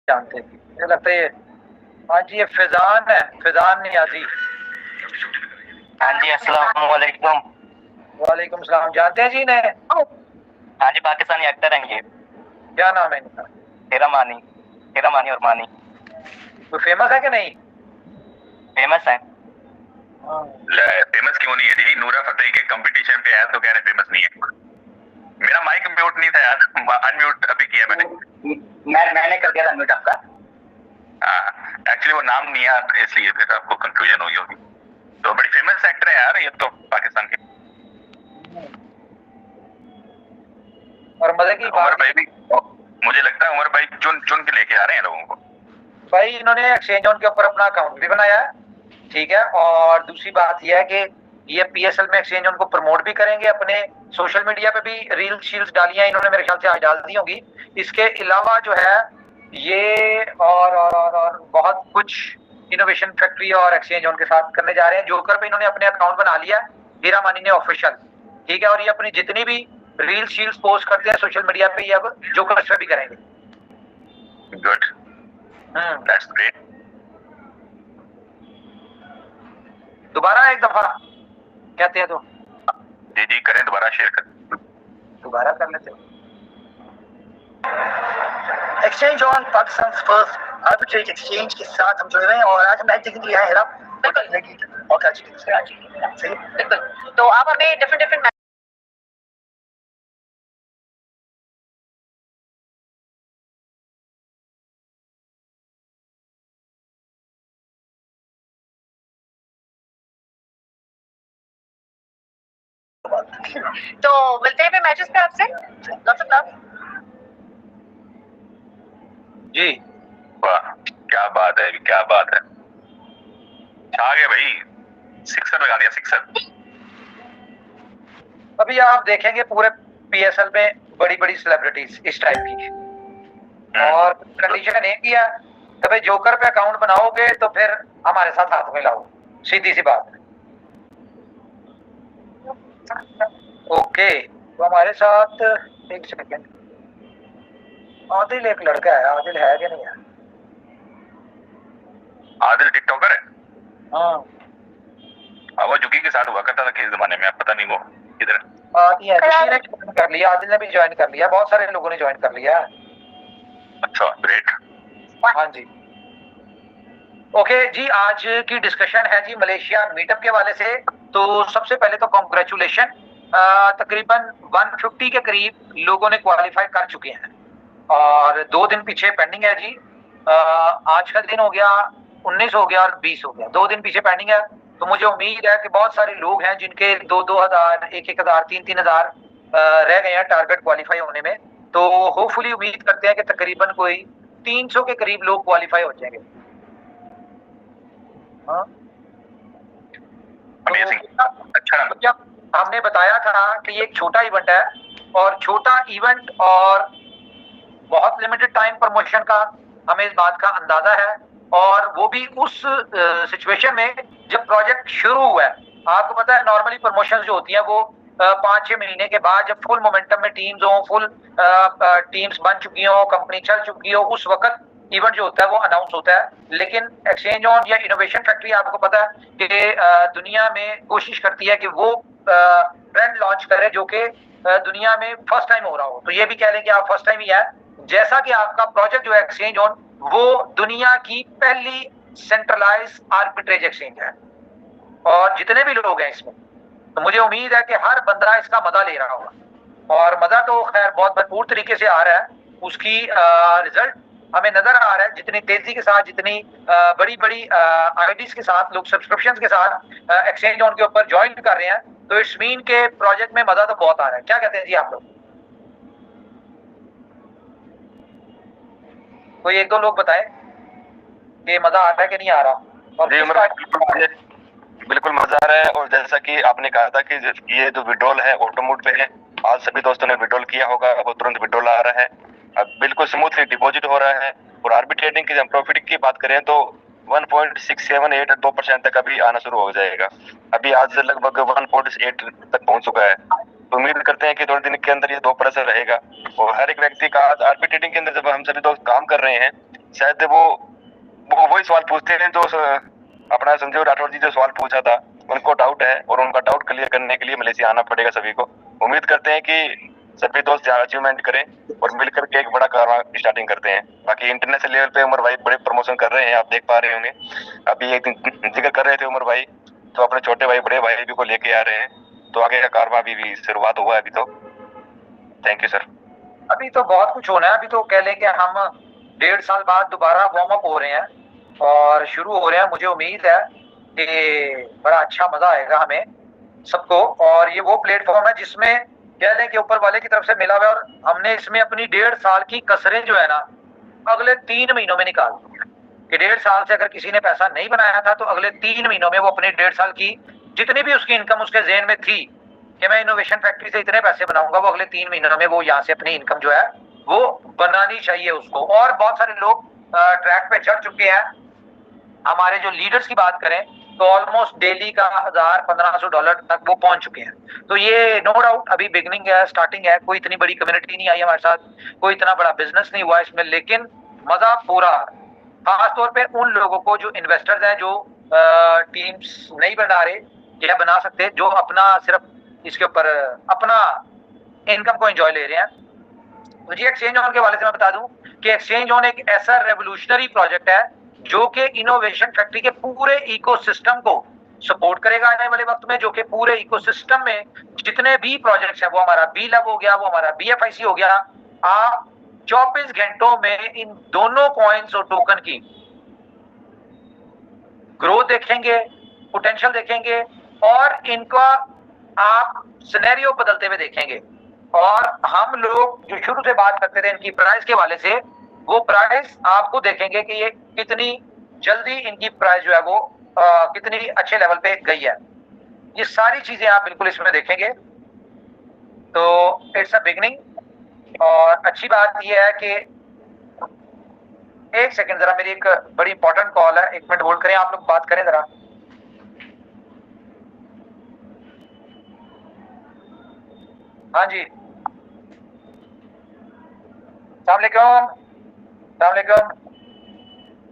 जानते हैं, मुझे लगता है ये, हाँ जी, ये फैजान है, फैजान नियाजी। हाँ जी, अस्सलाम वालेकुम। वालेकुम सलाम। जानते हैं जी इन्हें? हाँ जी, पाकिस्तानी एक्टर हैं ये। क्या नाम है इनका? हेरा मानी, हेरा मानी और मानी। कोई फेमस है कि नहीं? फेमस है। फेमस क्यों नहीं है जी? नूरा फतेही के कंपटीशन पे आया तो कह रहे फेमस नहीं है। मेरा माइक म्यूट नहीं था यार, अनम्यूट अभी किया मैंने कर दिया था म्यूट आपका। एक्चुअली वो नाम नहीं है इसलिए फिर आपको कंफ्यूजन हुई होगी। तो बड़ी फेमस एक्टर है यार ये तो पाकिस्तान के। और मजे की उमर बात, भाई भी, मुझे लगता है उमर भाई चुन चुन के लेके आ रहे हैं लोगों को। भाई इन्होंने एक्सचेंज ऑन के ऊपर अपना अकाउंट भी बनाया है, ठीक है। और दूसरी बात यह है कि ये पीएसएल में एक्सचेंज ऑन को प्रमोट भी करेंगे, अपने सोशल मीडिया पे भी रील्स शील्स डाली हैं इन्होंने, मेरे ख्याल से आज डाल दी होंगी। इसके अलावा जो है ये और बहुत कुछ इनोवेशन फैक्ट्री और एक्सचेंज ऑन के साथ करने जा रहे हैं। जोकर पे इन्होंने अपने अकाउंट बना लिया, हीरा मानी ने ऑफिशियल, ठीक है। और ये अपनी जितनी भी रील्स शील्स पोस्ट करते हैं सोशल मीडिया पे, ये अब जोकर पे भी करेंगे। Good, that's great. दोबारा एक दफा कहते हैं तो जी जी करें, दोबारा शेयर करें। दोबारा कर लेते हैं। Exchange on Pakistan first arbitrage exchange के साथ हम जुड़ रहे हैं और आज हम मैच देखने के लिए आए हैं और कराची। तो आप हमें डिफरेंट डिफरेंट तो मिलते हैं फिर मैचेस पे आपसे। जी वाह, क्या बात है, क्या बात है, छा गए भाई, सिक्सर लगा दिया, सिक्सर। अभी आप देखेंगे पूरे पीएसएल में बड़ी बड़ी सेलिब्रिटीज इस टाइप की, और कंडीशन एक ही है कि भाई जोकर पे अकाउंट बनाओगे तो फिर हमारे साथ हाथ मिलाओ, सीधी सी बात है। ओके, तो हमारे साथ एक सेकंड, आदिल एक लड़का है, आदिल है कि नहीं है? आदिल टिकटॉकर है। हाँ, वो जुकी के साथ हुआ करता था किस जमाने में, पता नहीं वो किधर है। किसी ने ज्वाइन कर लिया, आदिल ने भी ज्वाइन कर लिया, बहुत सारे लोगों ने ज्वाइन कर लिया। अच्छा, ग्रेट। हाँ जी, ओके जी। आज की डिस्कशन है जी मलेशिया मीटअप के हवाले से। तो सबसे पहले तो कॉन्ग्रेचुलेशन, तकरीबन 150 के करीब लोगों ने क्वालिफाई कर चुके हैं और 2 दिन पीछे पेंडिंग है जी। आज का दिन हो गया 19 हो गया और 20 हो गया, 2 दिन पीछे पेंडिंग है। तो मुझे उम्मीद है कि बहुत सारे लोग हैं जिनके 2-2 हजार, 1-1 हजार, 3-3 हजार रह गए हैं टारगेट क्वालिफाई होने में। तो होपफुली उम्मीद करते हैं कि तकरीबन कोई 300 के करीब लोग क्वालिफाई हो जाएंगे। हाँ? अच्छा, हमने बताया था कि ये एक छोटा इवेंट है और छोटा इवेंट और बहुत लिमिटेड टाइम प्रमोशन का हमें इस बात का अंदाजा है, और वो भी उस सिचुएशन में जब प्रोजेक्ट शुरू हुआ है। आपको पता है नॉर्मली प्रमोशंस जो होती हैं वो 5-6 महीने के बाद जब फुल मोमेंटम में टीम्स हो, फुल टीम्स बन चुकी हो, कंपनी चल चुकी हो, उस वक्त इवेंट जो होता है वो अनाउंस होता है। लेकिन एक्सचेंज ऑन या इनोवेशन फैक्ट्री आपको पता है कि दुनिया में कोशिश करती है कि वो ट्रेंड लॉन्च करे जो कि दुनिया में फर्स्ट टाइम हो रहा हो। तो ये भी कह लें कि आप फर्स्ट टाइम ही है, जैसा कि आपका प्रोजेक्ट जो है एक्सचेंज ऑन वो दुनिया की पहली सेंट्रलाइज आर्बिट्रेज एक्सचेंज है। और जितने भी लोग हैं इसमें, तो मुझे उम्मीद है कि हर बंदा इसका मजा ले रहा होगा, और मजा तो खैर बहुत भरपूर तरीके से आ रहा है। उसकी रिजल्ट हमें नजर आ रहा है, जितनी तेजी के साथ, जितनी बड़ी बड़ी आईडीज के साथ लोग सब्सक्रिप्शन के साथ एक्सचेंज ऑन के ऊपर ज्वाइन कर रहे हैं, तो इट्स मीन के प्रोजेक्ट में मजा तो बहुत आ रहा है। क्या कहते हैं जी आप लोग? कोई 1-2 लोग बताएं कि मजा आ रहा है कि नहीं आ रहा। और बिल्कुल मजा आ रहा है। और जैसा कि आपने कहा था कि ये जो विड्रॉल है ऑटो मोड पे है, आज सभी दोस्तों ने विड्रॉल किया होगा, वो तुरंत विड्रॉल आ रहा है, अब बिल्कुल स्मूथली डिपॉजिट हो रहा है। और आर्बिट्रेटिंग की जब प्रॉफिट की बात करें तो 1.678 तक अभी आना शुरू हो जाएगा। अभी आज लगभग 1.8 तक पहुंच चुका है। तो उम्मीद करते हैं कि 2 दिन के अंदर ये 2% रहेगा। और हर एक व्यक्ति का आज आर्बिट्रेटिंग के अंदर जब हम सभी दोस्त काम कर रहे हैं शायद वो वही सवाल पूछते हैं जो अपना संजीव राठौर जी जो सवाल पूछा था, उनको डाउट है और उनका डाउट क्लियर करने के लिए मलेशिया आना पड़ेगा सभी को। उम्मीद करते हैं कि सभी दोस्त अचीवमेंट करें और मिलकर के एक बड़ा कारवां स्टार्टिंग करते हैं। बाकी इंटरनेशनल लेवल पे उमर भाई बड़े प्रमोशन कर रहे हैं, आप देख पा रहे होंगे। अभी एक दिन जिक्र कर रहे थे उमर भाई, तो अपने छोटे भाई बड़े भाई भी को लेके आ रहे हैं, तो आगे का कारवां भी शुरुआत हुआ है अभी तो। Thank you sir. अभी तो बहुत कुछ होना है। अभी तो कह लें कि हम 1.5 साल बाद दोबारा वार्म अप हो रहे हैं और शुरू हो रहे हैं। मुझे उम्मीद है कि बड़ा अच्छा मजा आएगा हमें सबको। और ये वो प्लेटफॉर्म है जिसमें कह लें कि ऊपर वाले की तरफ से मिला हुआ है और हमने इसमें अपनी 1.5 साल की कसरें जो है ना अगले 3 महीनों में निकाल दी कि 1.5 साल से अगर किसी ने पैसा नहीं बनाया था तो अगले 3 महीनों में वो अपनी 1.5 साल की जितनी भी उसकी इनकम उसके ज़हन में थी कि मैं इनोवेशन फैक्ट्री से इतने पैसे बनाऊंगा, वो अगले 3 महीनों में वो यहाँ से अपनी इनकम जो है वो बनानी चाहिए उसको। और बहुत सारे लोग ट्रैक पे चढ़ चुके हैं। हमारे जो लीडर्स की बात करें तो ऑलमोस्ट डेली का $1,000-1,500 तक वो पहुंच चुके हैं। तो ये नो डाउट अभी बिगनिंग है, स्टार्टिंग है। कोई इतनी बड़ी कम्युनिटी नहीं आई हमारे साथ, कोई इतना बड़ा बिजनेस नहीं हुआ इसमें, लेकिन मजा पूरा। खासतौर पे उन लोगों को जो इन्वेस्टर्स हैं, जो टीम्स नहीं बना रहे या बना सकते, जो अपना सिर्फ इसके ऊपर अपना इनकम को एंजॉय ले रहे हैं। तो जी एक्सचेंज ऑन के वाले से मैं बता दूं कि एक्सचेंज ऑन एक ऐसा रेवोल्यूशनरी प्रोजेक्ट है जो कि इनोवेशन फैक्ट्री के पूरे इकोसिस्टम को सपोर्ट करेगा आने वाले वक्त में। जो कि पूरे इकोसिस्टम में जितने भी प्रोजेक्ट्स हैं, वो हमारा बी लैब हो गया, वो हमारा BFIC हो गया, आप 24 घंटों में इन दोनों कॉइन्स और टोकन की ग्रोथ देखेंगे, पोटेंशियल देखेंगे और इनका आप सिनेरियो बदलते हुए देखेंगे। और हम लोग जो शुरू से बात करते थे इनकी प्राइस के वाले से, वो प्राइस आपको देखेंगे कि ये कितनी जल्दी इनकी प्राइस जो है वो कितनी अच्छे लेवल पे गई है। ये सारी चीजें आप बिल्कुल इसमें देखेंगे। तो इट्स अ बिगनिंग। और अच्छी बात ये है कि एक सेकंड जरा, मेरी एक बड़ी इंपॉर्टेंट कॉल है, 1 मिनट होल्ड करें, आप लोग बात करें जरा। हाँ जी, सलामकुम।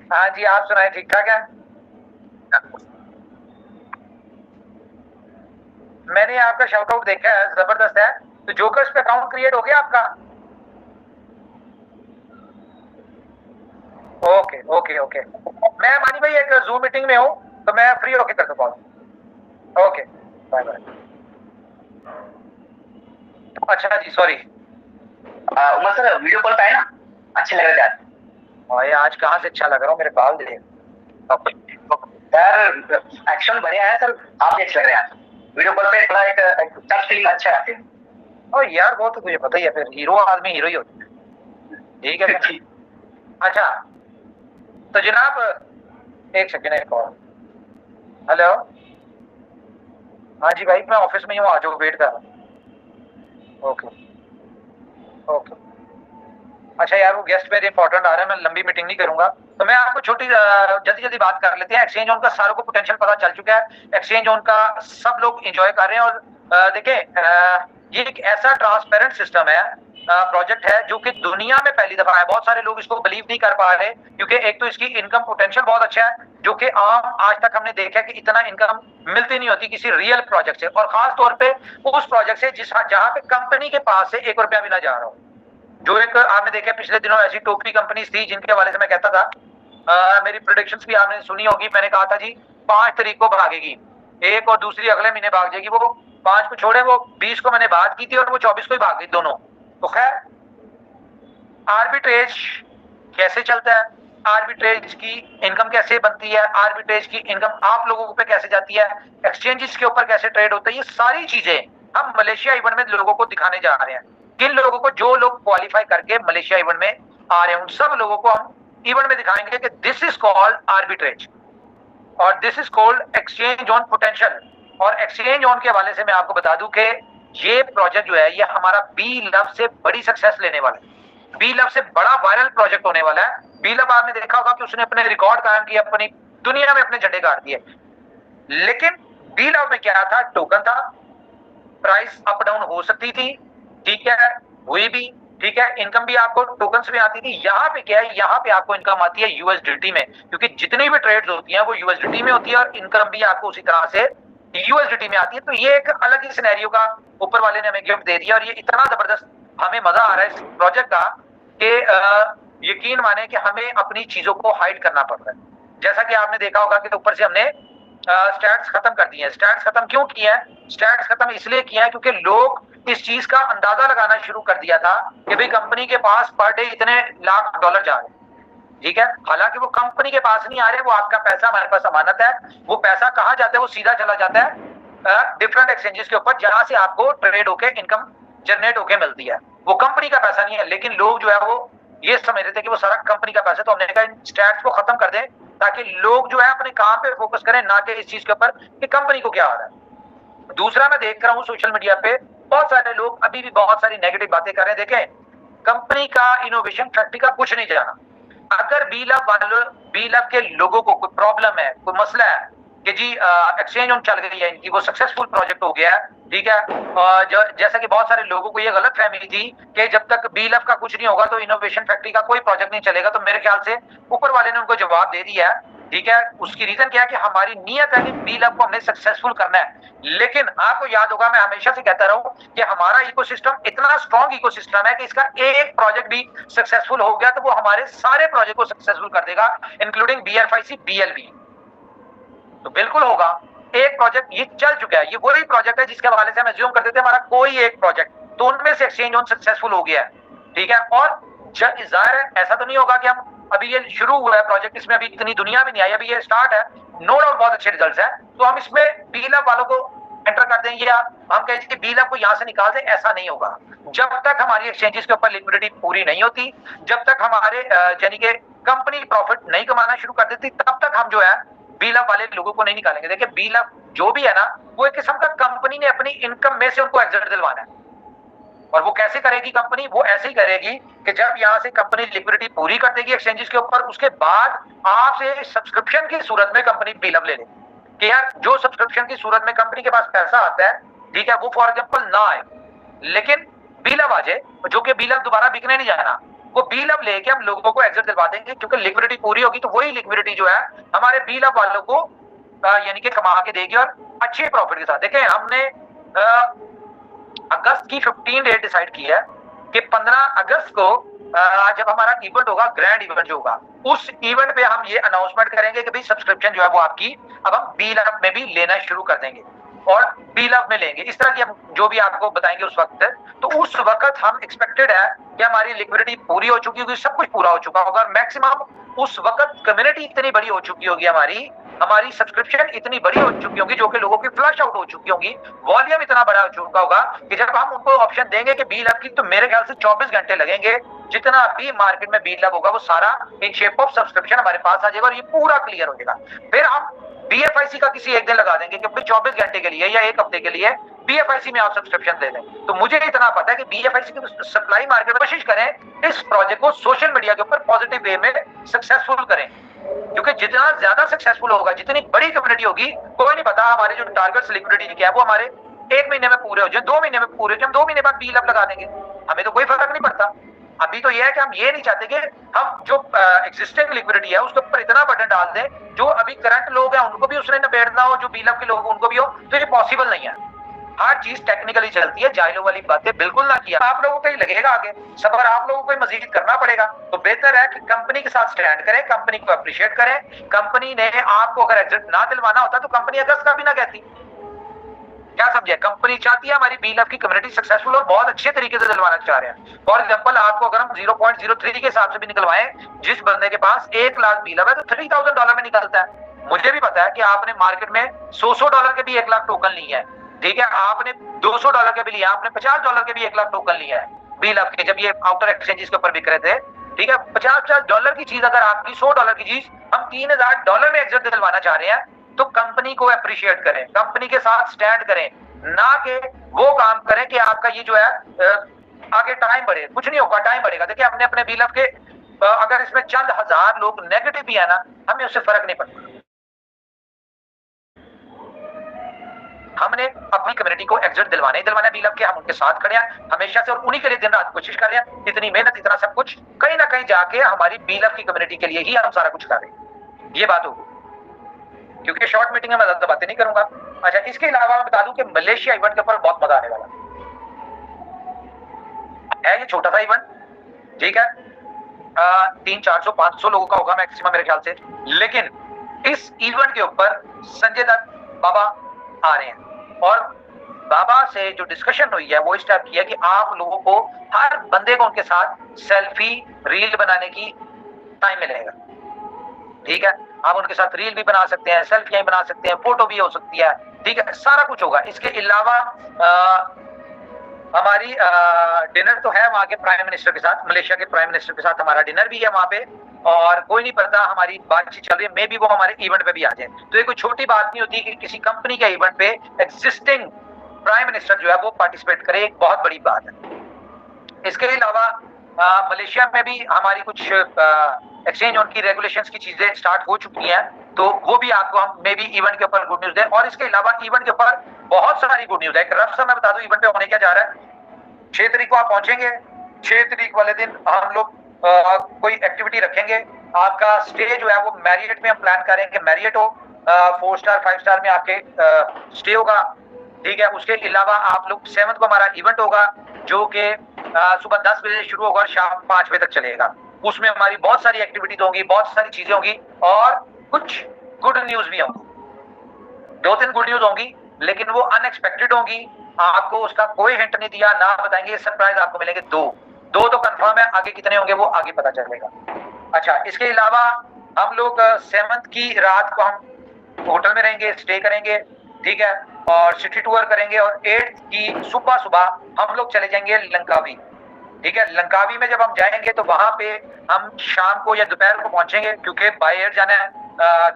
हाँ जी, आप सुनाए, ठीक ठाक है? मैंने आपका शाउट आउट देखा है, जबरदस्त है। तो जोकर्स पे अकाउंट क्रिएट हो गया आपका? Okay okay okay. मैं मानी भाई एक जूम मीटिंग में हूँ, तो मैं फ्री होके कर दूँ कॉल। Okay, bye bye. अच्छा जी, sorry. Umar sir video call पे है ना, अच्छे लग रहे थे भाई। आज कहाँ से अच्छा लग रहा हूँ, मेरे बाल देख यार। एक्शन बढ़िया है सर, आप भी अच्छे लग रहे हैं वीडियो कॉल पे। थोड़ा एक टच फीलिंग अच्छा आती है। ओ यार, वो तो तुझे पता ही है, फिर हीरो आदमी हीरो ही होता है, ठीक है? अच्छा तो जनाब, एक सेकेंड, एक कॉल। हेलो, हाँ जी भाई, मैं ऑफिस में ही हूँ, आ जाओ, वेट कर रहा हूँ। Okay okay. अच्छा यार, वो गेस्ट मेरे इंपॉर्टेंट आ रहे हैं, मैं लंबी मीटिंग नहीं करूंगा। तो मैं आपको छोटी जल्दी बात कर लेते हैं। एक्सचेंज ऑन का सारों को पोटेंशियल पता चल चुका है। एक्सचेंज ऑन का सब लोग एंजॉय कर रहे हैं। और देखिए, ये एक ऐसा ट्रांसपेरेंट सिस्टम है, प्रोजेक्ट है जो कि दुनिया में पहली दफा है। बहुत सारे लोग इसको बिलीव नहीं कर पा रहे, क्योंकि एक तो इसकी इनकम पोटेंशियल बहुत अच्छा है, जो कि आम आज तक हमने देखा कि इतना इनकम मिलती नहीं होती किसी रियल प्रोजेक्ट से, और खास तौर पे उस प्रोजेक्ट से जहां पे कंपनी के पास से 1 रुपया भी ना जा रहा हो। जो एक आपने देखा पिछले दिनों ऐसी टोपी कंपनीज थी जिनके हवाले से मैं कहता था, मेरी प्रेडिक्शंस भी आपने सुनी होगी। मैंने कहा था जी 5 तारीख को भागेगी एक, और दूसरी अगले महीने भाग जाएगी। वो 5 को छोड़े, वो 20 को मैंने बात की थी और वो 24 को ही भाग गई दोनों। तो खैर, आर्बिट्रेज कैसे चलता है, आर्बिट्रेज की इनकम कैसे बनती है, आर्बिट्रेज की इनकम आप लोगों पे कैसे जाती है, एक्सचेंजेस के ऊपर कैसे ट्रेड होता है, ये सारी चीजें हम मलेशिया इवेंट में लोगों को दिखाने जा रहे हैं। किन लोगों को, जो लोग क्वालिफाई करके मलेशिया इवेंट में आ रहे हैं, उन सब लोगों को हम इवेंट में दिखाएंगे कि दिस इज कॉल्ड आर्बिट्रेज और this is called exchange on potential. और एक्सचेंज ऑन के हवाले से मैं आपको बता दूं कि ये प्रोजेक्ट जो है, ये हमारा बी लव से बड़ी सक्सेस लेने वाला है। बी लव से बड़ा वायरल प्रोजेक्ट होने वाला है। बी लव आपने देखा होगा कि उसने अपने रिकॉर्ड कायम किए, अपनी दुनिया में अपने झंडे गाड़ दिए। लेकिन बी लव में क्या था, टोकन था, प्राइस अप डाउन हो सकती थी, ठीक है, हुई भी, ठीक है, इनकम भी आपको टोकन्स में आती थी। यहाँ पे क्या है, यहाँ पे आपको इनकम आती है यूएसडीटी में, क्योंकि जितनी भी ट्रेड्स होती हैं वो यूएसडीटी में होती है और इनकम भी आपको उसी तरह से यूएसडीटी में आती है। तो ये एक अलग ही सिनेरियो का ऊपर वाले ने हमें गिफ्ट दे दिया और ये इतना जबरदस्त हमें मजा आ रहा है इस प्रोजेक्ट का कि यकीन माने कि हमें अपनी चीजों को हाइड करना पड़ रहा है। जैसा कि आपने देखा होगा कि ऊपर से हमने स्टैट्स खत्म कर दिए हैं। स्टैट्स खत्म क्यों किए हैं? स्टैट्स खत्म इसलिए किए हैं क्योंकि लोग इस चीज का अंदाजा लगाना शुरू कर दिया था कि भाई कंपनी के पास पर डे इतने लाख डॉलर जा रहे हैं। ठीक है, हालांकि वो कंपनी के पास नहीं आ रहे, वो आपका पैसा हमारे पास अमानत है। वो पैसा कहाँ जाता है? वो सीधा चला जाता है डिफरेंट एक्सचेंजेस के ऊपर, जहां से आपको ट्रेड होके इनकम जनरेट होके मिलती है। वो कंपनी का पैसा नहीं है, लेकिन लोग जो है वो ये समझ रहे थे कि वो सारा कंपनी का पैसा। तो हमने कहा इन स्टैट्स को खत्म कर दें ताकि लोग जो है अपने काम पे फोकस करें, ना कि इस चीज के ऊपर कि कंपनी को क्या आ रहा है। दूसरा, मैं देख रहा हूँ सोशल मीडिया पे बहुत सारे लोग अभी भी बहुत सारी नेगेटिव बातें कर रहे हैं। देखें, कंपनी का इनोवेशन फैक्ट्री का कुछ नहीं जाना। अगर बी-लव के लोगों को कोई प्रॉब्लम है, कोई मसला है कि जी एक्सचेंज ऑन चल गई है इनकी, वो सक्सेसफुल प्रोजेक्ट हो गया है, ठीक है, जैसा कि बहुत सारे लोगों को ये गलत फहमी थी कि जब तक बी-लव का कुछ नहीं होगा तो इनोवेशन फैक्ट्री का कोई प्रोजेक्ट नहीं चलेगा। तो मेरे ख्याल से ऊपर वाले ने उनको जवाब दे दिया है। ठीक है, उसकी रीजन क्या है कि हमारी नियत है कि बी-लव को हमने सक्सेसफुल करना है। लेकिन आपको याद होगा, मैं हमेशा से कहता रहूं कि हमारा इकोसिस्टम इतना स्ट्रॉन्ग इकोसिस्टम है कि इसका एक प्रोजेक्ट भी सक्सेसफुल हो गया तो वो हमारे सारे प्रोजेक्ट को सक्सेसफुल कर देगा, इंक्लूडिंग BFIC BLV। तो बिल्कुल होगा। एक प्रोजेक्ट ये चल चुका है, ये वही प्रोजेक्ट है जिसके हवाले से हम एज्यूम करते थे हमारा कोई एक प्रोजेक्ट, तो उनमें से एक्सचेंज ऑन सक्सेसफुल हो गया है। ठीक है, और जाहिर है ऐसा तो नहीं होगा कि हम अभी ये शुरू हुआ है प्रोजेक्ट, इसमें अभी इतनी दुनिया भी नहीं आई, अभी ये स्टार्ट है, नो डाउट बहुत अच्छे रिजल्ट्स हैं, तो हम इसमें बी-लव वालों को एंटर कर देंगे या हम कहें कि बी-लव को यहां से निकाल दें, ऐसा नहीं होगा। जब तक हमारी एक्सचेंजेस के ऊपर लिक्विडिटी पूरी नहीं होती, जब तक हमारे यानी कि कंपनी प्रॉफिट नहीं कमाना शुरू कर देती, तब तक हम जो है बी-लव वाले लोगों को नहीं निकालेंगे। देखिए, बी-लव जो भी है ना, वो एक किस्म का कंपनी ने अपनी इनकम में से उनको एग्जिट दिलवाना है। और वो कैसे करेगी कंपनी? वो ऐसे ही करेगी कि जब यहां से कंपनी लिक्विडिटी पूरी कर देगी एक्सचेंजेस के ऊपर, उसके बाद आपसे सब्सक्रिप्शन की सूरत में कंपनी बी-लव ले लेगी कि यार जो सब्सक्रिप्शन की सूरत में कंपनी के पास पैसा आता है, ठीक है, वो फॉर एग्जांपल ना आए, लेकिन बी-लव आ जाए, जो कि बी-लव दोबारा बिकने नहीं जाना, वो बी-लव लेके हम लोगों को एग्जिट दिलवा देंगे, क्योंकि लिक्विडिटी पूरी होगी तो वही लिक्विडिटी जो है हमारे बी-लव वालों को यानी कि कमा के देगी और अच्छे प्रॉफिट के साथ। देखें, हमने अगस्त की 15 डेट डिसाइड की है कि 15 अगस्त को जब हमारा इवेंट होगा, ग्रैंड इवेंट जो होगा, उस इवेंट पे हम ये अनाउंसमेंट करेंगे कि भाई सब्सक्रिप्शन जो है वो आपकी अब हम बी-लव में भी लेना शुरू कर देंगे और बी-लव में लेंगे। इस तरह की हम जो भी आपको बताएंगे उस वक्त, तो उस वक्त हम एक्सपेक्टेड है कि हमारी लिक्विडिटी पूरी हो चुकी होगी, सब कुछ पूरा हो चुका होगा और मैक्सिमम उस वक्त कम्युनिटी इतनी बड़ी हो चुकी होगी, हमारी सब्सक्रिप्शन इतनी बड़ी हो चुकी होगी, जो कि लोगों की फ्लश आउट हो चुकी होगी, वॉल्यूम इतना बड़ा हो चुका होगा कि जब हम उनको ऑप्शन देंगे कि बी-लव की, तो मेरे ख्याल से 24 घंटे लगेंगे, जितना भी मार्केट में बी-लव होगा वो सारा इन शेप ऑफ सब्सक्रिप्शन हमारे पास आ जाएगा और ये पूरा क्लियर हो जाएगा। फिर हम BFIC का किसी एक दिन लगा देंगे कि 24 घंटे के लिए या एक हफ्ते के लिए BFIC में आप सब्सक्रिप्शन ले लें। तो मुझे इतना पता है कि BFIC की सप्लाई मार्केट में कोशिश करें इस प्रोजेक्ट को सोशल मीडिया के ऊपर पॉजिटिव वे में सक्सेसफुल करें, क्योंकि जितना ज्यादा सक्सेसफुल होगा, जितनी बड़ी कम्युनिटी होगी, कोई नहीं पता हमारे जो टारगेट्स लिक्विडिटी क्या है वो हमारे 1 महीने में पूरे हो जाए, 2 महीने में पूरे हो जाए, हम 2 महीने बाद बी-लव लगा देंगे, हमें तो कोई फर्क नहीं पड़ता। अभी तो ये है कि हम ये नहीं चाहते कि हम जो एग्जिस्टिंग लिक्विडिटी है उसके ऊपर इतना बर्डन डाल दें, जो अभी करंट लोग हैं उनको भी उसने निबेड़ना हो, जो बी-लव के लोग उनको भी हो, तो ये पॉसिबल नहीं है। हर चीज टेक्निकली चलती है, जायलो वाली बातें बिल्कुल ना किया। आप लोगों को ही लगेगा आगे सफर, आप लोगों को ही मजीद करना पड़ेगा, तो बेहतर है कि कंपनी के साथ स्टैंड करें, कंपनी को अप्रिशिएट करें। कंपनी ने आपको अगर एग्जिट ना दिलवाना होता तो कंपनी अगस्त का भी ना कहती। क्या समझे? कंपनी चाहती है हमारी बी-लव की कम्युनिटी सक्सेसफुल और बहुत अच्छे तरीके से दिलवाना चाह रहे हैं। फॉर एग्जांपल, आपको अगर हम 0.03 के हिसाब से भी निकलवाएं, जिस बंदे के पास 1 लाख बी-लव है तो $3000 में निकलता है। मुझे भी पता है कि आपने मार्केट में $100 के भी 1 लाख टोकन लिए हैं, ठीक है, आपने $200 के भी लिया, आपने $50 के भी 1 लाख टोकन लिया है बी-लव के, जब ये आउटर एक्सचेंजेस के ऊपर बिक रहे थे, ठीक है। $50 की चीज अगर आपकी $100 की चीज हम $3000 में एग्जिट दिलवाना चाह रहे हैं, तो कंपनी को अप्रिशिएट करें, कंपनी के साथ स्टैंड करें, ना कि वो काम करें कि आपका ये जो है आगे टाइम बढ़े। कुछ नहीं होगा, टाइम बढ़ेगा। देखिए, हमने अपने बी-लव के अगर इसमें चंद हजार लोग नेगेटिव भी है ना, हमें उससे फर्क नहीं पड़ता। हमने अपनी कम्युनिटी को एग्जिट दिलवाने बीलअप के, हम उनके साथ खड़े हैं हमेशा से और उन्हीं के लिए दिन रात कोशिश कर रहे हैं। इतनी मेहनत, इतना सब कुछ कहीं ना कहीं जाके हमारी बीलअप की कम्युनिटी के लिए ही हम सारा कुछ कर रहे हैं। ये बात होगी, क्योंकि शॉर्ट मीटिंग में मैं ज्यादा बातें नहीं करूंगा। अच्छा, इसके अलावा मैं बता दूं कि मलेशिया इवेंट के ऊपर बहुत मजा आने वाला है। ये छोटा सा इवेंट, ठीक है, 300, 400, 500 लोगों का होगा मैक्सिमम मेरे ख्याल से, लेकिन इस इवेंट के ऊपर संजय दत्त बाबा आ रहे हैं और बाबा से जो डिस्कशन हुई है वो इस टाइप की है कि आप लोगों को, हर बंदे को उनके साथ सेल्फी रील बनाने की टाइम मिलेगा, ठीक है। आप उनके साथ रील भी बना सकते हैं, सेल्फियां बना सकते हैं, फोटो भी हो सकती है, ठीक है, सारा कुछ होगा। इसके अलावा हमारी डिनर तो है वहाँ के प्राइम मिनिस्टर के साथ, मलेशिया के प्राइम मिनिस्टर के साथ हमारा डिनर भी है वहाँ पे, और कोई नहीं पता, हमारी बातचीत चल रही है, मे बी वो हमारे इवेंट पे भी आ जाए। तो ये कोई छोटी बात नहीं होती कि किसी कंपनी के इवेंट पे एग्जिस्टिंग प्राइम मिनिस्टर जो है वो पार्टिसिपेट करे, एक बहुत बड़ी बात है। इसके अलावा मलेशिया में भी हमारी कुछ एक्सचेंज उनकी रेगुलेशंस की चीजें स्टार्ट हो चुकी हैं, तो वो भी आपको हम मे बी इवेंट के ऊपर गुड न्यूज दें। और इसके अलावा इवेंट के ऊपर बहुत सारी गुड न्यूज है। एक रफ सा मैं बता दूं इवेंट पे होने क्या जा रहा है। 6 तारीख को आप पहुंचेंगे, 6 तारीख वाले दिन हम लोग कोई एक्टिविटी रखेंगे। आपका स्टे जो है वो मैरियट में हम प्लान करेंगे, मैरियट हो, 4 स्टार 5 स्टार में आपके स्टे होगा, ठीक है। उसके अलावा आप लोग 7 को हमारा इवेंट होगा जो कि सुबह 10 बजे शुरू होगा और शाम 5 बजे तक चलेगा। उसमें हमारी बहुत सारी एक्टिविटीज होंगी, बहुत सारी चीजें होंगी और कुछ गुड न्यूज भी होंगी। 2-3 गुड न्यूज होंगी, लेकिन वो अनएक्सपेक्टेड होंगी, आपको उसका कोई हिंट नहीं दिया, ना बताएंगे, सरप्राइज आपको मिलेंगे। दो तो कंफर्म है, आगे कितने होंगे वो आगे पता चलेगा। अच्छा, इसके अलावा हम लोग 7 की रात को हम होटल में रहेंगे, स्टे करेंगे, ठीक है, और सिटी टूर करेंगे, और 8 की सुबह हम लोग चले जाएंगे लंकावी, ठीक है। लंकावी में जब हम जाएंगे तो वहां पे हम शाम को या दोपहर को पहुंचेंगे, क्योंकि बाय एयर जाना है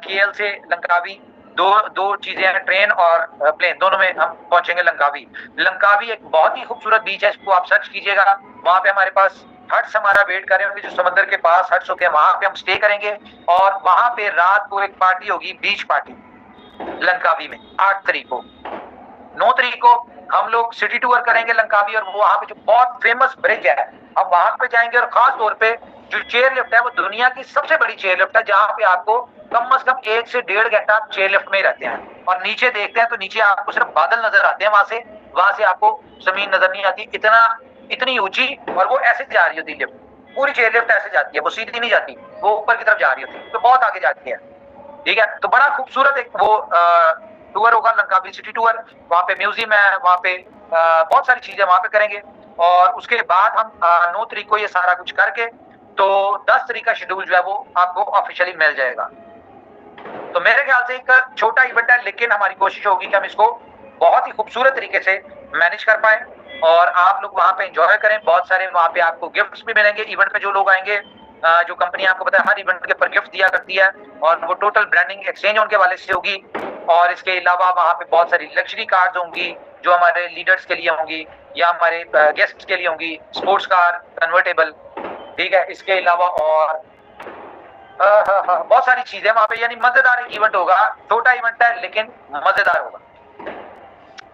KL से लंकावी। दो चीजें हैं, ट्रेन और प्लेन, दोनों में हम पहुंचेंगे लंकावी। लंकावी एक बहुत ही खूबसूरत बीच है, इसको आप सर्च कीजिएगा। वहां पे हमारे पास हट्स हमारा वेट कर रहे होंगे, जो समंदर के पास हट्स होते हैं, वहां पे हम स्टे करेंगे और वहां पे रात को एक पार्टी होगी, बीच पार्टी लंकावी में 8 तारीख को। 9 तारीख को हम लोग सिटी टूर करेंगे लंकावी, और वहां पे जो बहुत फेमस ब्रिज है हम वहां पे जाएंगे। और खास तौर पे जो चेयर लिफ्ट है वो दुनिया की सबसे बड़ी चेयर लिफ्ट है, जहां पे आपको कम से कम 1 से 1.5 घंटा आप चेयर लिफ्ट में ही रहते हैं और नीचे देखते हैं तो नीचे आपको सिर्फ बादल नजर आते हैं, वहां से आपको जमीन नजर नहीं आती, इतनी ऊंची। और वो ऐसे जा रही होती लिफ्ट, पूरी चेयर लिफ्ट ऐसे जाती है, वो सीधी नहीं जाती, वो ऊपर की तरफ जा रही होती है, तो बहुत आगे जाती है, ठीक है। तो बड़ा खूबसूरत एक वो टूर होगा लंकावी सिटी टूर। वहाँ पे म्यूजियम है, वहाँ पे बहुत सारी चीजें वहाँ पे करेंगे। और उसके बाद हम 9 तारीख को ये सारा कुछ करके तो 10 तारीख का शेड्यूल जो है वो आपको ऑफिशियली मिल जाएगा। तो मेरे ख्याल से एक छोटा इवेंट है, लेकिन हमारी कोशिश होगी कि हम इसको बहुत ही खूबसूरत तरीके से मैनेज कर पाए और आप लोग वहाँ पे एंजॉय करें। बहुत सारे वहाँ पे आपको गिफ्ट्स भी मिलेंगे इवेंट पे, जो लोग आएंगे, जो कंपनी आपको पता है हर इवेंट के ऊपर गिफ्ट दिया करती है, और वो टोटल ब्रांडिंग एक्सचेंज उनके वाले से होगी। और इसके अलावा वहाँ पे बहुत सारी लग्जरी कार्स होंगी जो हमारे लीडर्स के लिए होंगी या हमारे गेस्ट के लिए होंगी, स्पोर्ट्स कार, कन्वर्टेबल, ठीक है। इसके अलावा और बहुत सारी चीजें वहाँ पे, यानी मजेदार एक इवेंट होगा। छोटा इवेंट है लेकिन मजेदार होगा।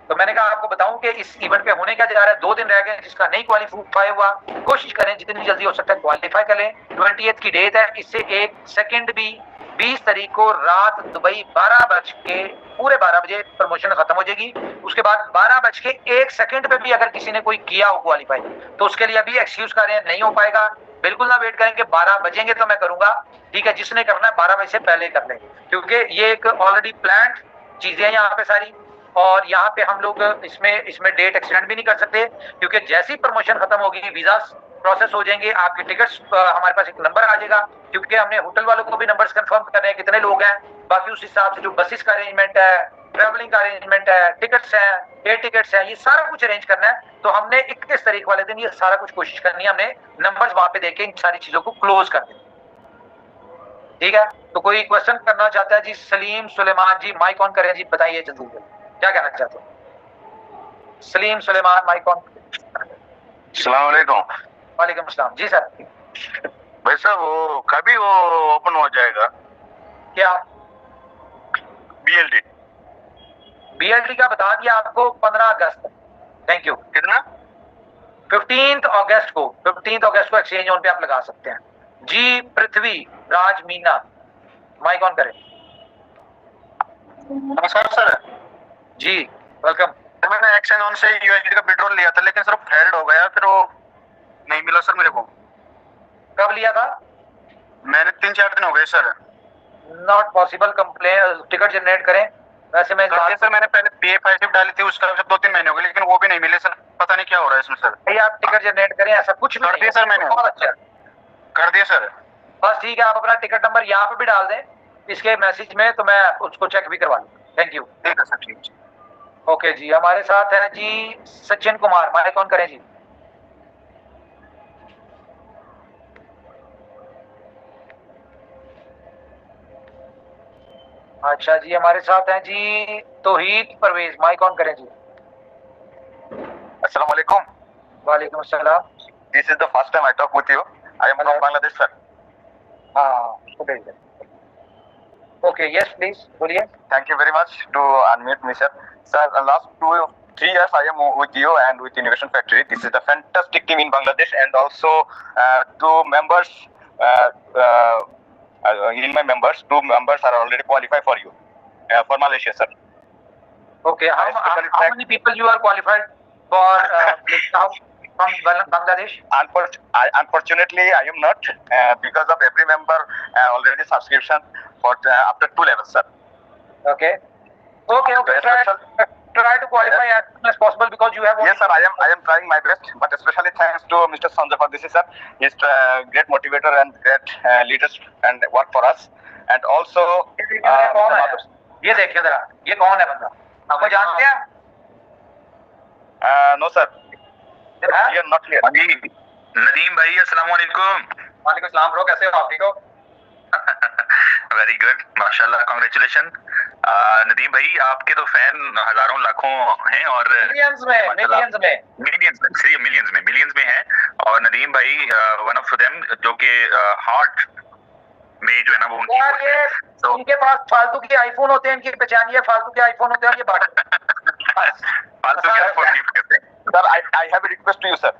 तो मैंने कहा आपको बताऊं कि इस इवेंट पे होने क्या जा रहा है। 2 दिन रह गए, जिसका नहीं क्वालिफाई हुआ कोशिश करें जितनी जल्दी हो सकता है क्वालिफाई कर लें। 28 की डेट है, इससे 1 सेकंड भी 20 तारीख को रात दुबई 12 बजे प्रमोशन खत्म हो जाएगी। उसके बाद 12:01 पे भी अगर किसी ने कोई किया हो क्वालिफाई तो उसके लिए अभी एक्सक्यूज कर रहे हैं, नहीं हो पाएगा। बिल्कुल ना वेट करेंगे, 12 बजेंगे तो मैं करूंगा, ठीक है। जिसने करना है 12 बजे से पहले कर लें, क्योंकि ये एक ऑलरेडी प्लान्ड चीजें हैं यहाँ पे सारी। और यहाँ पे हम लोग इसमें डेट एक्सटेंड भी नहीं कर सकते, क्योंकि जैसी प्रमोशन खत्म होगी वीजा प्रोसेस हो जाएंगे, आपके टिकट्स हमारे पास एक नंबर आ जाएगा, क्योंकि हमने होटल वालों को भी नंबर्स कंफर्म करने हैं कितने लोग हैं। बाकी उस हिसाब से जो बसेस का अरेंजमेंट है, ट्रेवलिंग का अरेंजमेंट है, टिकट्स हैं, एयर टिकट्स हैं, ये सारा कुछ अरेंज करना है। तो हमने 21 तारीख वाले दिन ये सारा कुछ कोशिश करनी है, हमने नंबर्स वहां पे देके इन सारी चीजों को क्लोज कर दें, ठीक है। तो कोई क्वेश्चन करना चाहता है जी? सलीम सुलेमान जी माइक ऑन करें जी, बताइए जल्दी क्या कहना चाहते हो? Salim Sulaiman mike on. अस्सलाम वालेकुम। वालेकुम अस्सलाम जी सर। भाई साहब वो कभी वो ओपन हो जाएगा क्या? BLD BLT का बता दिया आपको 15 अगस्त। Thank you. कितना? 15 अगस्त को एक्सचेंज ऑन पे आप लगा सकते हैं। जी पृथ्वी राज मीना, माइक ऑन करें। नमस्कार सर। जी वेलकम। मैंने एक्सचेंज ऑन से यूएसडी का विड्रॉल लिया था, लेकिन सर फेल्ड हो गया, फिर वो नहीं मिला सर मेरे को। कब लिया था? मैंने 3-4 दिन हो गए sir. Not possible, complain ticket generate करें। वैसे मैं सर मैंने पहले PF डाली थी, उसका 2-3 महीने हो गए, लेकिन वो भी नहीं मिले सर। पता नहीं क्या हो रहा है इसमें सर। भाई आप टिकट जनरेट करें, ऐसा कुछ भी कर दिया सर मैंने। बहुत अच्छा कर दिया सर। बस ठीक है, आप अपना टिकट नंबर यहाँ पे भी डाल दें इसके मैसेज में, तो मैं उसको चेक भी करवा लूँ। Thank you. ठीक है सर, ठीक है। ओके जी, हमारे साथ है जी सचिन कुमार, माइक ऑन करें जी। अच्छा जी, हमारे साथ हैं जी तौहीद परवेज, माइक ऑन करें जी। अस्सलाम वालेकुम। वालेकुम अस्सलाम। This is the first time I talk with you. I am from Bangladesh sir. हाँ उसको भेज दें। ओके यस प्लीज बोलिए। Thank you very much to unmute me, sir. Sir, last 2-3 years I am with you and with Innovation Factory. This is a fantastic team in Bangladesh, and also two members in my members, 2 members are already qualified for you for Malaysia, sir. Okay, how many people you are qualified for from Bangladesh? Unfortunately, I am not because of every member already subscription for after 2 levels, sir. Okay. Try to qualify as soon as possible because you have. Yes, sir. I am trying my best, but especially thanks to Mr. Sanjay Padisi, sir. He's great motivator and great leaders and work for us. And also. ये देखिए जरा, ये कौन है बंदा? आपको जानते हैं? No, sir. Clear, not clear. Nadeem भाई अस्सलाम वालेकुम। वालेकुम सलाम ब्रो, कैसे हो आप? ठीक हो? वेरी गुड, माशाल्लाह, कांग्रेचुलेशन। नदीम भाई आपके तो फैन हजारों लाखों हैं और मिलियंस में हैं। और नदीम भाई वन ऑफ देम जो कि हार्ट में जो है ना वो उनकी उनके पास फालतू के आईफोन होते हैं, इनकी पहचान ये फालतू के आईफोन होते हैं, ये फालतू के आईफोन नहीं करते। Sir, I have a request to you, sir.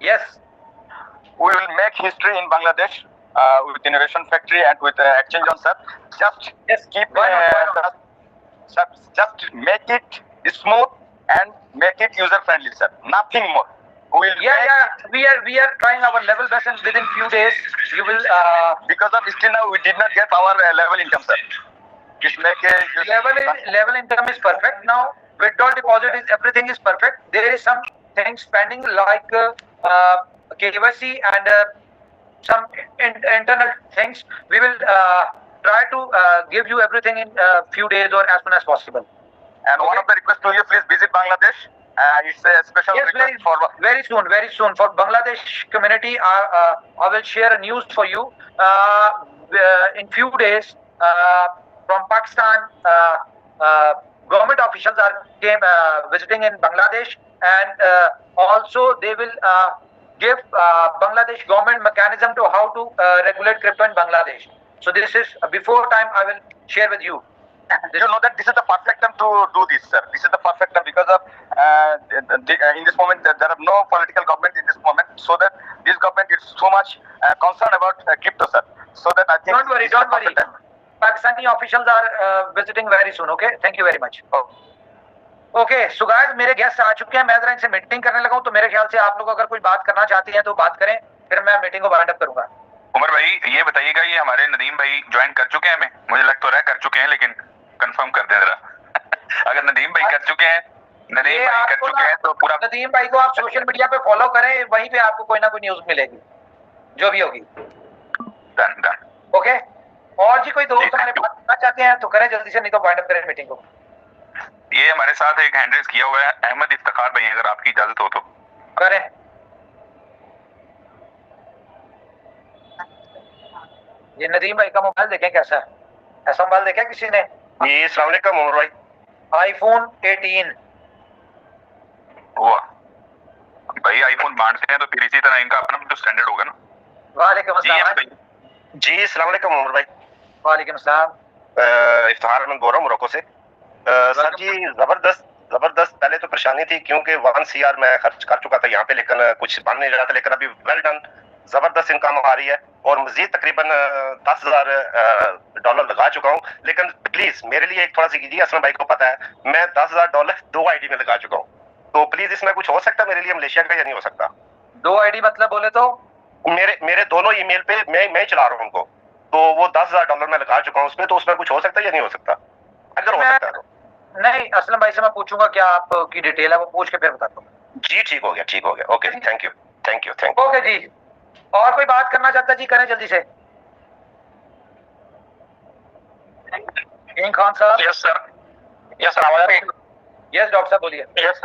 Yes. We will make history in Bangladesh with Innovation Factory and with Exchange on, sir. Just keep just make it smooth and make it user friendly, sir. Nothing more. We are trying our level best, and within few days you will. Because of still now we did not get our level income, sir. Just make a level income is perfect now. Withdrawal deposit is everything is perfect. There is some things pending like KYC and some internal things. We will try to give you everything in few days or as soon as possible. And one of the requests to you, please visit Bangladesh. It's a special request for very soon for Bangladesh community. I will share a news for you in few days from Pakistan. Government officials are visiting in Bangladesh, and also they will give Bangladesh government mechanism to how to regulate crypto in Bangladesh. So this is before time I will share with you. You know that this is the perfect time to do this, sir. This is the perfect time because of in this moment there are no political government in this moment, so that this government is so much concerned about crypto, sir. So that I think don't worry. Pakistani officials are visiting very soon. Okay, thank you very much. Okay so guys, मेरे guest आ चुके हैं, मैं जरा इनसे meeting करने लगा हूं, तो मेरे ख्याल से आप लोग अगर कोई बात करना चाहते हैं तो बात करें, फिर मैं मीटिंग को वाइंड अप करूंगा। उमर भाई ये बताइएगा, ये हमारे नदीम भाई ज्वाइन कर चुके हैं? मुझे लग तो रहा है कर चुके हैं, लेकिन कंफर्म कर दें जरा। अगर नदीम भाई कर चुके हैं तो पूरा नदीम भाई को आप सोशल मीडिया पे फॉलो करें, वहीं पे आपको कोई ना कोई न्यूज मिलेगी जो भी होगी। डन ओके, और जी कोई दोस्त हमारे बात करना चाहते हैं तो करें जल्दी से, नहीं तो वाइंड अप करें मीटिंग को। ये हमारे साथ एक हैंड रेज किया हुआ है अहमद इफ्तिखार भाई, अगर आपकी इजाजत हो तो करें। ये नदीम भाई का मोबाइल देखें कैसा है, ऐसा मोबाइल देखा किसी ने? जी अस्सलाम वालेकुम उमर भाई। आईफोन 18 वाह भाई, आईफोन बांटते हैं तो फिर इसी तरह इनका अपना भी तो स्टैंडर्ड होगा ना। वालेकुम अस्सलाम जी अस्सलाम वालेकुम उमर भाई। वालेकुम अस्सलाम। इफ्तिखार अहमद बोल रहा हूं मोरक्को से। सर जी जबरदस्त पहले तो परेशानी थी क्योंकि 1 CR मैं खर्च कर चुका था यहाँ पे, लेकिन कुछ बन नहीं रहा था, लेकिन अभी वेल डन, जबरदस्त इनकम आ रही है और मजीद तकरीबन $10,000 लगा चुका हूँ। लेकिन प्लीज मेरे लिए एक थोड़ा सी कीजिए, असलम भाई को पता है मैं $10,000 2 ID में लगा चुका हूँ, तो प्लीज इसमें कुछ हो सकता है मेरे लिए मलेशिया का या नहीं हो सकता? 2 ID मतलब बोले तो मेरे दोनों ईमेल पे मैं चला रहा हूँ उनको, तो वो $10,000 मैं लगा चुका हूँ उसमें, तो उसमें कुछ हो सकता है या नहीं हो सकता? अगर हो सकता है तो नहीं, असलम भाई से मैं पूछूंगा क्या आपकी डिटेल है, वो पूछ के फिर बताता हूँ जी। ठीक हो गया। Okay, thank you. ओके जी, और कोई बात करना चाहता है जी, करें जल्दी से। किंग खान साहब। यस सर आवाज आ रही है? यस डॉक्टर साहब बोलिए। यस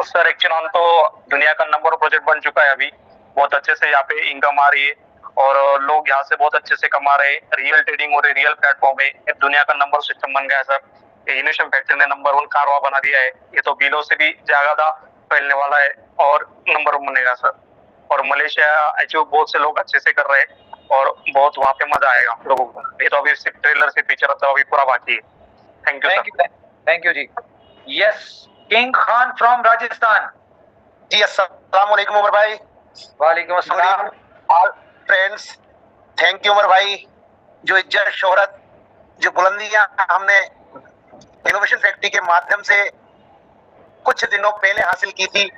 सर एक्चुअली तो दुनिया का नंबर प्रोजेक्ट बन चुका है, अभी बहुत अच्छे से यहाँ पे इनकम आ रही है और लोग यहाँ से बहुत अच्छे से कमा रहे हैं, रियल ट्रेडिंग हो रही है, रियल प्लेटफॉर्म है, एक दुनिया का नंबर सिस्टम बन गया है सर। ये इनोवेशन फैक्ट्री ने नंबर 1 कारवा बना दिया है, ये तो बिलो से भी ज्यादा फैलने वाला है और नंबर 1 बनेगा सर। और मलेशिया अचीव बहुत से लोग अच्छे से कर रहे हैं और बहुत वहाँ पे मजा आएगा लोगों को। ये तो अभी सिर्फ ट्रेलर से पिक्चर तो अभी पूरा बाकी है। Thank you sir. Thank you ji. Yes, king Khan from Rajasthan. जी अस्सलाम वालेकुम उमर भाई। वालेकुम अस्सलाम। All friends, thank you Umar भाई। जो इज्जत शोहरत, जो बुलंदियां हमने इनोवेशन फैक्ट्री के माध्यम से कुछ दिनों पहले हासिल की थी,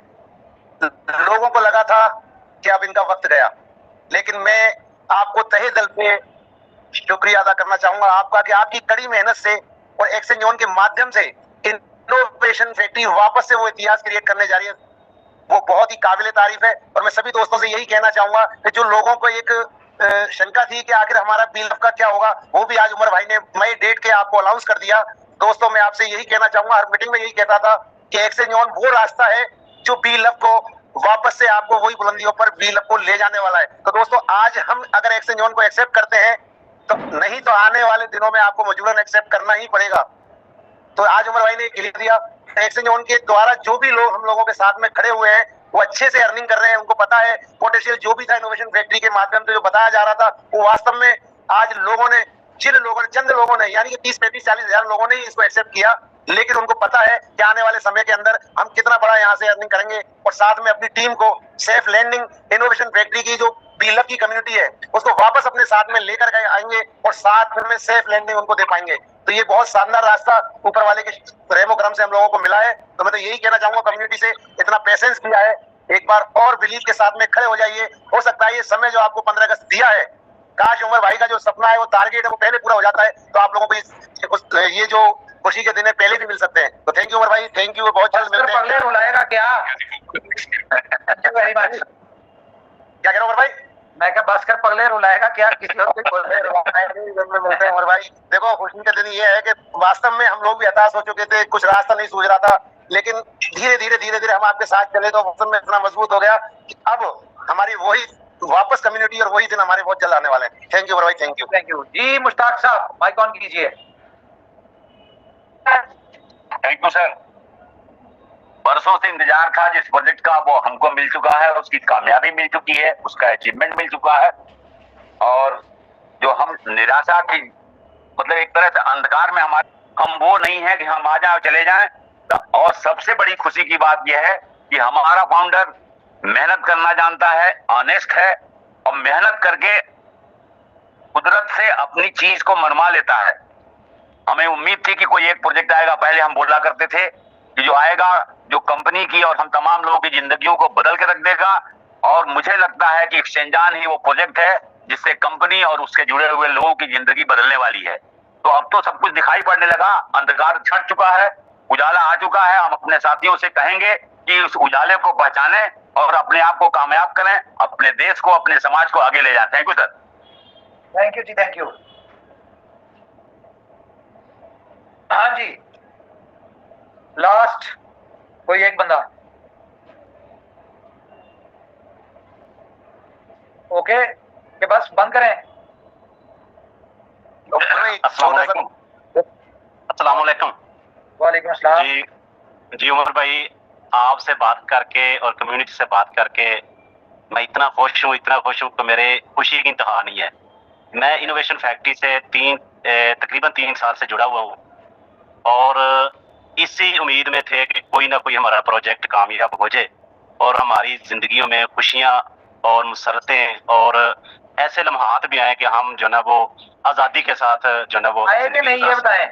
लोगों को लगा था कि अब इनका वक्त गया, लेकिन मैं आपको तहे दिल पे शुक्रिया अदा करना चाहूंगा आपका कि आपकी कड़ी मेहनत से और एक्सचेंज जोन के माध्यम से इनोवेशन फैक्ट्री वापस से वो इतिहास क्रिएट करने जा रही है, वो बहुत ही काबिल तारीफ है। और मैं सभी दोस्तों से यही कहना चाहूंगा कि जो लोगों को एक शंका थी कि आखिर हमारा बील का क्या होगा, वो भी आज उमर भाई ने मई डेट के आपको अनाउंस कर दिया। दोस्तों मैं आपसे यही कहना चाहूंगा, हर मीटिंग में यही कहता था कि एक्सचेंज ऑन वो रास्ता है जो बील को वापस से आपको वही बुलंदियों पर बील को ले जाने वाला है। तो दोस्तों आज हम अगर एक्सचेंज ऑन को एक्सेप्ट करते हैं तो नहीं तो आने वाले दिनों में आपको मजबूरन एक्सेप्ट करना ही पड़ेगा। तो आज उमर भाई ने क्लियर दिया, एक्सचेंज ऑन के द्वारा जो भी लोग हम लोगों के साथ में खड़े हुए हैं वो अच्छे से अर्निंग कर रहे हैं, उनको पता है पोटेंशियल जो भी था इनोवेशन फैक्ट्री के माध्यम से जो बताया जा रहा था वो वास्तव में आज लोगों ने, जिन लोगों ने, चंद लोगों ने, यानी कि 30-35-40 हजार लोगों ने इसको एक्सेप्ट किया, लेकिन उनको पता है कि आने वाले समय के अंदर हम कितना बड़ा यहाँ से अर्निंग करेंगे और साथ में अपनी टीम को सेफ लैंडिंग इनोवेशन फैक्ट्री की जो बीलअप की कम्युनिटी है उसको वापस अपने साथ में लेकर के आएंगे और साथ में सेफ लैंडिंग उनको दे पाएंगे। तो ये बहुत शानदार रास्ता ऊपर वाले के रहमो करम से हम लोगों को मिला है। तो मैं तो यही कहना चाहूंगा कम्युनिटी से, इतना पेशेंस किया है, एक बार और बिलीव के साथ में खड़े हो जाइए। हो सकता है ये समय जो आपको 15 अगस्त दिया है, काश उमर भाई का जो सपना है वो टारगेट है वो पहले पूरा हो जाता है, तो आप लोगों को ये जो खुशी के दिन है पहले भी मिल सकते हैं। तो थैंक यू उमर भाई, थैंक यू, बहुत जल्द मिलते हैं। रुलाएगा क्या? Very much. क्या कह रहे हो उमर भाई? मैं क्या बस कर पगले रुलाएगा क्या? किसी और को मिलते हैं उमर भाई। देखो खुशी का दिन ये है कि वास्तव में हम लोग भी हताश हो चुके थे, कुछ रास्ता नहीं सूझ रहा था, लेकिन धीरे धीरे हम आपके साथ चले तो वास्तव में इतना मजबूत हो गया कि अब हमारी वही वापस कम्युनिटी और वही दिन हमारे बहुत जल्द आने वाले हैं। थैंक यू भाई, थैंक यू जी। मुश्ताक साहब माइक ऑन कीजिए। Thank you sir. बरसों से इंतजार था जिस प्रोजेक्ट का वो हमको मिल चुका है, उसकी कामयाबी मिल चुकी है, उसका अचीवमेंट मिल चुका है, और जो हम निराशा की मतलब एक तरह से अंधकार में हम वो नहीं है कि हम आ जाए चले जाएं। और सबसे बड़ी खुशी की बात यह है कि हमारा फाउंडर मेहनत करना जानता है, ऑनेस्ट है और मेहनत करके कुदरत से अपनी चीज को मनवा लेता है। हमें उम्मीद थी कि कोई एक प्रोजेक्ट आएगा, पहले हम बोला करते थे कि जो आएगा जो कंपनी की और हम तमाम लोगों की जिंदगियों को बदल के रख देगा, और मुझे लगता है कि एक्सचेंजान ही वो प्रोजेक्ट है जिससे कंपनी और उसके जुड़े हुए लोगों की जिंदगी बदलने वाली है। तो अब तो सब कुछ दिखाई पड़ने लगा, अंधकार छट चुका है, उजाला आ चुका है। हम अपने साथियों से कहेंगे कि उस उजाले को पहचाने और अपने आप को कामयाब करें, अपने देश को, अपने समाज को आगे ले जाते हैं। Thank you sir. Thank you जी, थैंक यू। हाँ जी, लास्ट कोई एक बंदा। ओके कि बस बंद करें? अस्सलाम वालेकुम। वालेकुम अस्सलाम। जी उमर भाई, आपसे बात करके और कम्युनिटी से बात करके मैं इतना खुश हूँ कि मेरे खुशी की इंतहा नहीं है। मैं इनोवेशन फैक्ट्री से तकरीबन 3 साल से जुड़ा हुआ हूँ और इसी उम्मीद में थे कि कोई ना कोई हमारा प्रोजेक्ट कामयाब हो जाए और हमारी जिंदगियों में खुशियां और मुसरतें और ऐसे लम्हात भी आए कि हम जो ना वो आज़ादी के साथ जो ना वो आए कि नहीं ये बताएं।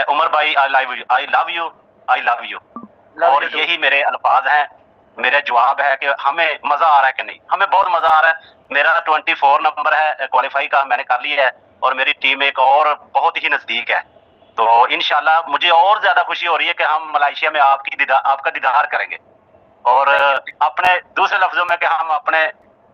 उमर भाई I love you, I love you, I love you. और यही मेरे अल्फाज हैं, मेरा जवाब है कि हमें मजा आ रहा है कि नहीं। हमें बहुत मजा आ रहा है। मेरा 24 नंबर है क्वालिफाई का, मैंने कर लिया है और मेरी टीम एक और बहुत ही नजदीक है। तो इंशाल्लाह मुझे और ज्यादा खुशी हो रही है कि हम मलेशिया में आपका दीदार करेंगे और अपने दूसरे लफ्जों में कि हम अपने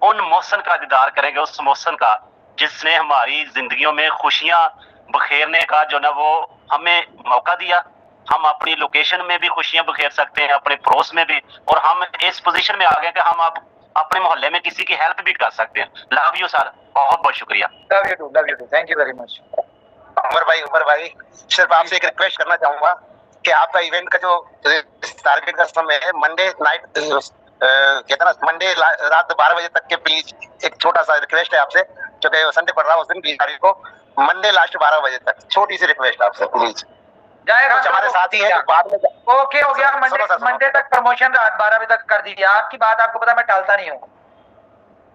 उन मौसम का दीदार करेंगे, उस मौसम का जिसने हमारी जिंदगियों में खुशियां बखेरने का जो ना वो हमें मौका दिया। हम अपनी लोकेशन में भी खुशियां बखेर सकते हैं, अपने पड़ोस में भी, और हम इस पोजीशन में आ गए कि हम अब अपने मोहल्ले में किसी की हेल्प भी कर सकते हैं। लव यू सर, बहुत बहुत शुक्रिया। Love you too, thank you very much. Umar भाई सिर्फ आपसे एक रिक्वेस्ट करना चाहूंगा कि आपका इवेंट का जो टारगेट का समय है मंडे नाइट, कहते ना मंडे रात 12 बजे तक के, प्लीज एक छोटा सा रिक्वेस्ट है आपसे, क्योंकि संडे पड़ रहा है उस दिन 20 तारीख को, मंडे लास्ट 12 बजे तक, छोटी सी रिक्वेस्ट आपसे प्लीज। जाएगा कुछ हमारे साथी हैं जो बाद में ओके हो गया। मंडे तक प्रमोशन रात 12 बजे तक कर दीजिए। आपकी बात आपको पता मैं टालता नहीं हूँ।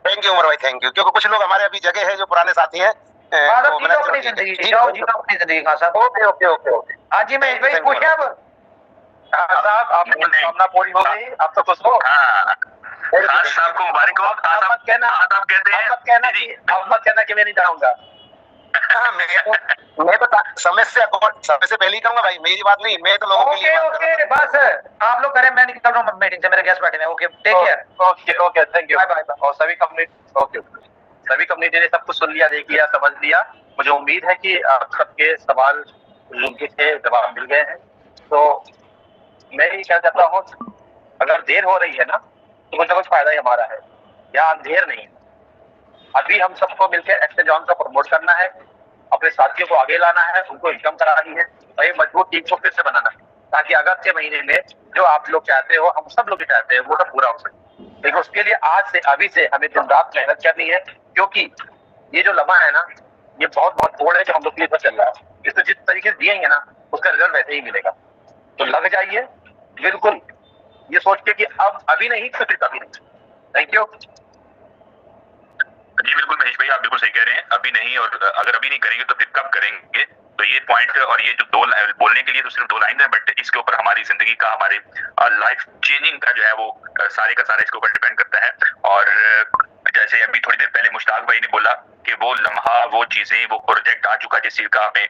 थैंक यू उमर भाई, थैंक यू। क्योंकि कुछ लोग हमारे अभी जगह है जो पुराने साथी हैं। अपनी जिंदगी खान साहब। ओके। हाँ जी महेश भाई खुश है अब साहब, आपकी कामना पूरी हो गई, आप तो खुश हो। खास साहब को मुबारक हो। आप मत कहना, आप कहते हैं आप मत कहना कि मैं नहीं जाऊंगा। मैं तो समय से पहले ही कहूंगा भाई, मेरी बात नहीं, मैं तो लोगों के लिए ओके बस आप लोग करें, मैं निकल रहा हूँ मीटिंग से, मेरे गेस्ट बैठे हैं। Okay take care. Okay thank you, bye. और सभी कम्युनिटी ने सब कुछ सुन लिया, देख लिया, समझ लिया। मुझे उम्मीद है कि आप सबके सवाल जिनके थे जवाब मिल गए हैं। तो मैं ये कहना चाहता हूँ, अगर देर हो रही है ना तो कुछ ना कुछ फायदा ही हमारा है, या अंधेर नहीं। अभी हम सबको मिलकर एक्शन जॉन को प्रमोट करना है, अपने साथियों को आगे लाना है, उनको इनकम करानी है और एक मजबूत टीम को फिर से बनाना है, ताकि अगस्त के महीने में जो आप लोग चाहते हो, हम सब लोग भी चाहते हैं, वो सब पूरा हो सके। लेकिन उसके लिए आज से, अभी से हमें दिन रात मेहनत करनी है, क्योंकि ये जो लम्हा है ना, ये बहुत थोड़ा है जो हम लोग के लिए चल रहा है। इसको जिस तरीके से दिएंगे ना, उसका रिजल्ट वैसे ही मिलेगा। तो लग जाइए बिल्कुल, ये सोच के कि अब अभी नहीं तो फिर कभी नहीं। थैंक यू जी। बिल्कुल महेश भाई, आप बिल्कुल सही कह रहे हैं। अभी नहीं, और अगर अभी नहीं करेंगे तो फिर कब करेंगे। तो ये पॉइंट और ये जो बोलने के लिए तो सिर्फ 2 लाइन है, बट इसके ऊपर हमारी जिंदगी का, हमारे लाइफ चेंजिंग का जो है वो सारे का सारा इसके ऊपर डिपेंड करता है। और जैसे अभी थोड़ी देर पहले मुश्ताक भाई ने बोला कि वो लम्हा, वो चीजें, वो प्रोजेक्ट आ चुका जिस चीज का हमें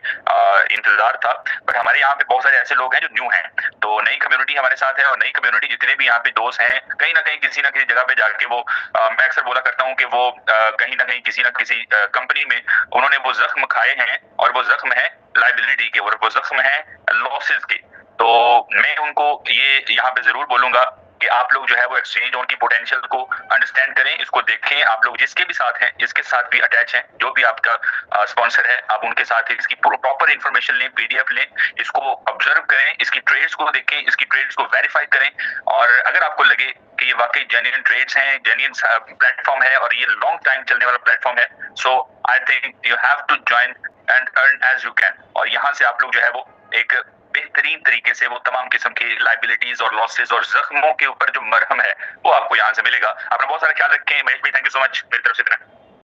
इंतजार था, बट हमारे यहाँ पे बहुत सारे ऐसे लोग हैं जो न्यू हैं। तो नई कम्युनिटी हमारे साथ है, और नई कम्युनिटी जितने भी यहाँ पे दोस्त हैं, कहीं ना कहीं किसी ना किसी जगह पे जाके वो मैं अक्सर बोला करता हूँ कि वो कहीं ना कहीं किसी ना किसी कंपनी में उन्होंने वो जख्म खाए हैं, और वो जख्म है लाइबिलिटी के, और वो जख्म है लॉसेस के। तो मैं उनको ये यहाँ पे जरूर बोलूंगा कि आप लोग जो है वो एक्सचेंज ऑन की पोटेंशियल को अंडरस्टैंड करें, इसको देखें। आप लोग जिसके भी साथ हैं, जिसके साथ भी अटैच हैं, जो भी आपका स्पॉन्सर है, आप उनके साथ इसकी प्रॉपर इन्फॉर्मेशन लें, PDF लें, इसको ऑब्जर्व करें, इसकी ट्रेड्स को देखें, इसकी ट्रेड्स को वेरीफाई करें। और अगर आपको लगे कि ये वाकई जेन्युइन ट्रेड्स हैं, जेन्युइन प्लेटफॉर्म है और ये लॉन्ग टाइम चलने वाला प्लेटफॉर्म है, so I think you have to join and earn as you can. और यहाँ से आप लोग जो है वो एक बेहतरीन तरीके से वो तमाम किस्म की लाइबिलिटीज और लॉसेस और जख्मों के ऊपर जो मरहम है वो आपको यहाँ से मिलेगा। अपना बहुत सारा ख्याल रखें। महेश भाई, थैंक यू सो मच, मेरी तरफ से इतना।